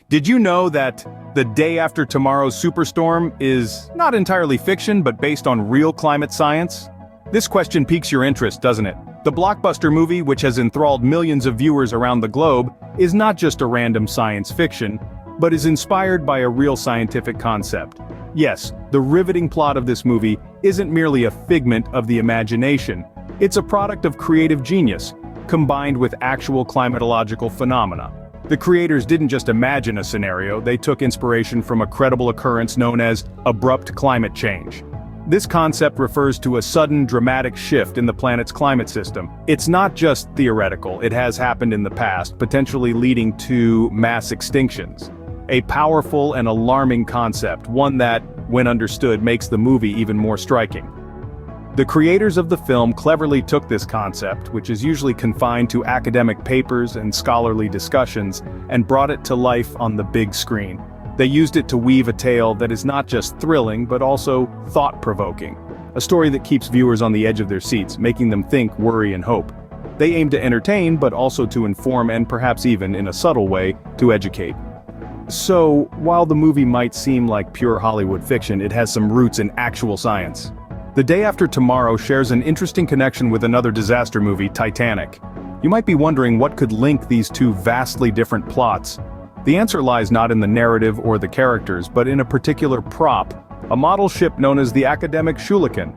Did you know that the day after tomorrow's superstorm is not entirely fiction but based on real climate science? This question piques your interest, doesn't it? The blockbuster movie, which has enthralled millions of viewers around the globe, is not just a random science fiction, but is inspired by a real scientific concept. Yes, the riveting plot of this movie isn't merely a figment of the imagination. It's a product of creative genius, combined with actual climatological phenomena. The creators didn't just imagine a scenario, they took inspiration from a credible occurrence known as abrupt climate change. This concept refers to a sudden, dramatic shift in the planet's climate system. It's not just theoretical, it has happened in the past, potentially leading to mass extinctions. A powerful and alarming concept, one that, when understood, makes the movie even more striking. The creators of the film cleverly took this concept, which is usually confined to academic papers and scholarly discussions, and brought it to life on the big screen. They used it to weave a tale that is not just thrilling but also thought-provoking. A story that keeps viewers on the edge of their seats, making them think, worry, and hope. They aim to entertain but also to inform and perhaps even, in a subtle way, to educate. So, while the movie might seem like pure Hollywood fiction, it has some roots in actual science. The Day After Tomorrow shares an interesting connection with another disaster movie, Titanic. You might be wondering what could link these two vastly different plots. The answer lies not in the narrative or the characters, but in a particular prop, a model ship known as the Academic Shuriken.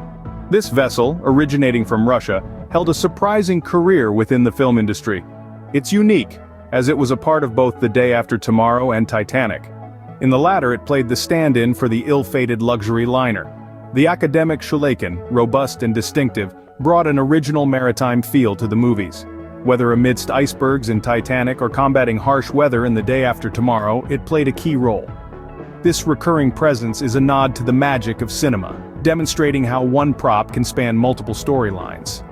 This vessel, originating from Russia, held a surprising career within the film industry. It's unique, as it was a part of both The Day After Tomorrow and Titanic. In the latter, it played the stand-in for the ill-fated luxury liner. The Academic Shuriken, robust and distinctive, brought an original maritime feel to the movies. Whether amidst icebergs in Titanic or combating harsh weather in The Day After Tomorrow, it played a key role. This recurring presence is a nod to the magic of cinema, demonstrating how one prop can span multiple storylines.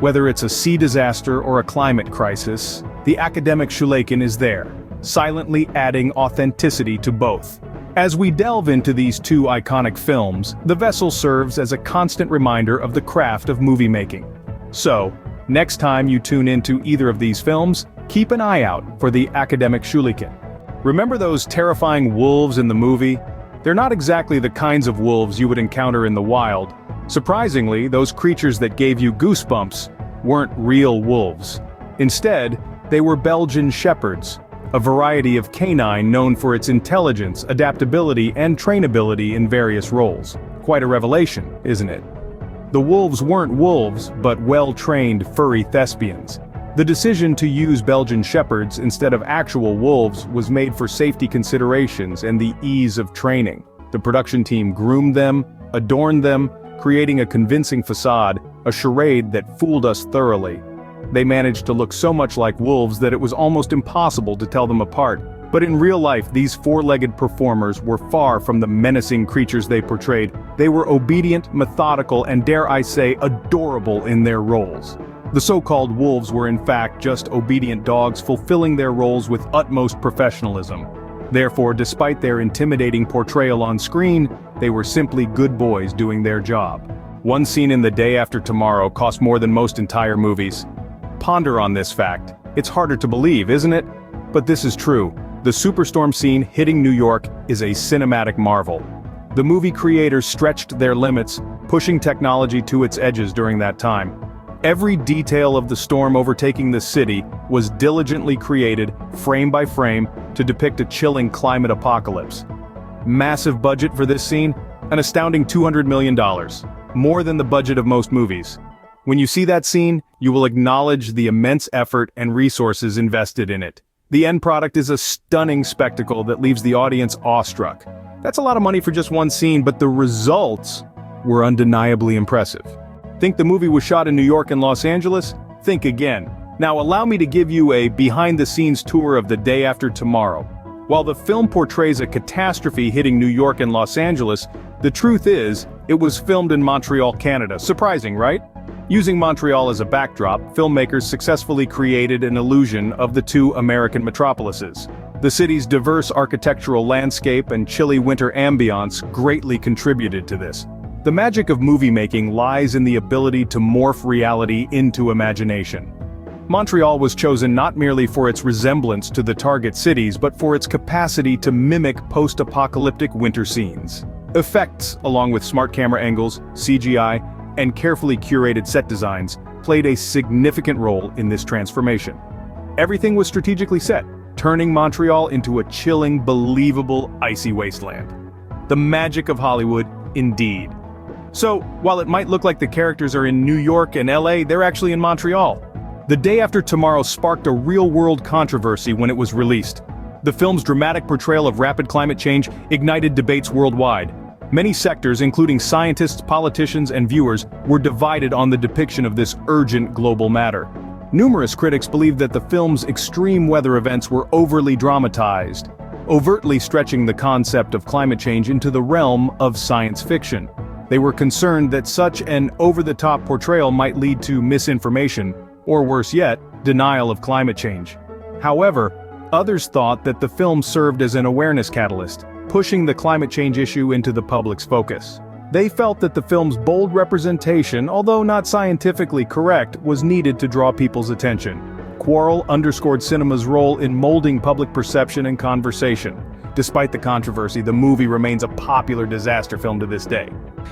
Whether it's a sea disaster or a climate crisis, the Academic Shuriken is there, silently adding authenticity to both. As we delve into these two iconic films, the vessel serves as a constant reminder of the craft of movie making. So, next time you tune into either of these films, keep an eye out for the Academic Shuriken. Remember those terrifying wolves in the movie? They're not exactly the kinds of wolves you would encounter in the wild. Surprisingly, those creatures that gave you goosebumps weren't real wolves. Instead, they were Belgian Shepherds, a variety of canine known for its intelligence, adaptability, and trainability in various roles. Quite a revelation, isn't it? The wolves weren't wolves, but well-trained furry thespians. The decision to use Belgian Shepherds instead of actual wolves was made for safety considerations and the ease of training. The production team groomed them, adorned them, creating a convincing facade, a charade that fooled us thoroughly. They managed to look so much like wolves that it was almost impossible to tell them apart. But in real life, these four-legged performers were far from the menacing creatures they portrayed. They were obedient, methodical, and dare I say, adorable in their roles. The so-called wolves were in fact just obedient dogs fulfilling their roles with utmost professionalism. Therefore, despite their intimidating portrayal on screen, they were simply good boys doing their job. One scene in The Day After Tomorrow cost more than most entire movies. Ponder on this fact. It's harder to believe, isn't it? But this is true. The Superstorm Scene hitting New York is a cinematic marvel. The movie creators stretched their limits, pushing technology to its edges during that time. Every detail of the storm overtaking the city was diligently created, frame by frame, to depict a chilling climate apocalypse. Massive budget for this scene? An astounding $200 million. More than the budget of most movies. When you see that scene, you will acknowledge the immense effort and resources invested in it. The end product is a stunning spectacle that leaves the audience awestruck. That's a lot of money for just one scene, but the results were undeniably impressive. Think the movie was shot in New York and Los Angeles? Think again. Now allow me to give you a behind-the-scenes tour of The Day After Tomorrow. While the film portrays a catastrophe hitting New York and Los Angeles, the truth is, it was filmed in Montreal, Canada. Surprising, right? Using Montreal as a backdrop, filmmakers successfully created an illusion of the two American metropolises. The city's diverse architectural landscape and chilly winter ambiance greatly contributed to this. The magic of movie making lies in the ability to morph reality into imagination. Montreal was chosen not merely for its resemblance to the target cities but for its capacity to mimic post-apocalyptic winter scenes. Effects, along with smart camera angles, CGI, and carefully curated set designs, played a significant role in this transformation. Everything was strategically set, turning Montreal into a chilling, believable, icy wasteland. The magic of Hollywood, indeed. So, while it might look like the characters are in New York and LA, they're actually in Montreal. The Day After Tomorrow sparked a real-world controversy when it was released. The film's dramatic portrayal of rapid climate change ignited debates worldwide. Many sectors, including scientists, politicians, and viewers, were divided on the depiction of this urgent global matter. Numerous critics believed that the film's extreme weather events were overly dramatized, overtly stretching the concept of climate change into the realm of science fiction. They were concerned that such an over-the-top portrayal might lead to misinformation, or worse yet, denial of climate change. However, others thought that the film served as an awareness catalyst, pushing the climate change issue into the public's focus. They felt that the film's bold representation, although not scientifically correct, was needed to draw people's attention. Quarrel underscored cinema's role in molding public perception and conversation. Despite the controversy, the movie remains a popular disaster film to this day.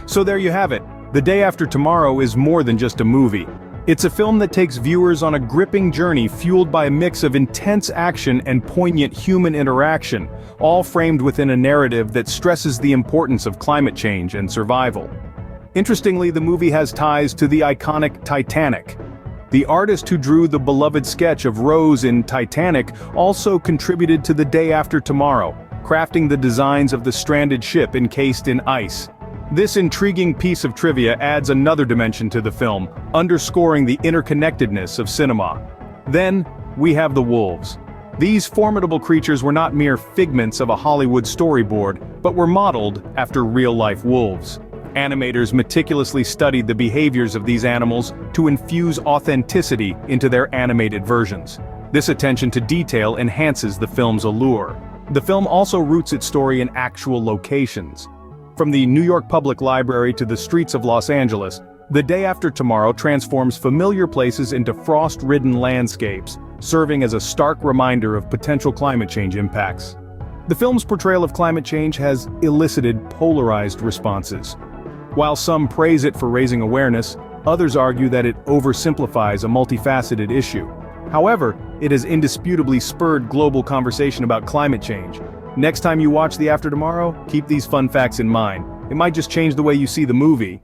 So there you have it. The Day After Tomorrow is more than just a movie. It's a film that takes viewers on a gripping journey fueled by a mix of intense action and poignant human interaction, all framed within a narrative that stresses the importance of climate change and survival. Interestingly, the movie has ties to the iconic Titanic. The artist who drew the beloved sketch of Rose in Titanic also contributed to The Day After Tomorrow, crafting the designs of the stranded ship encased in ice. This intriguing piece of trivia adds another dimension to the film, underscoring the interconnectedness of cinema. Then, we have the wolves. These formidable creatures were not mere figments of a Hollywood storyboard, but were modeled after real-life wolves. Animators meticulously studied the behaviors of these animals to infuse authenticity into their animated versions. This attention to detail enhances the film's allure. The film also roots its story in actual locations. From the New York Public Library to the streets of Los Angeles, The Day After Tomorrow transforms familiar places into frost-ridden landscapes, serving as a stark reminder of potential climate change impacts. The film's portrayal of climate change has elicited polarized responses. While some praise it for raising awareness, others argue that it oversimplifies a multifaceted issue. However, it has indisputably spurred global conversation about climate change. Next time you watch The After Tomorrow, keep these fun facts in mind. It might just change the way you see the movie.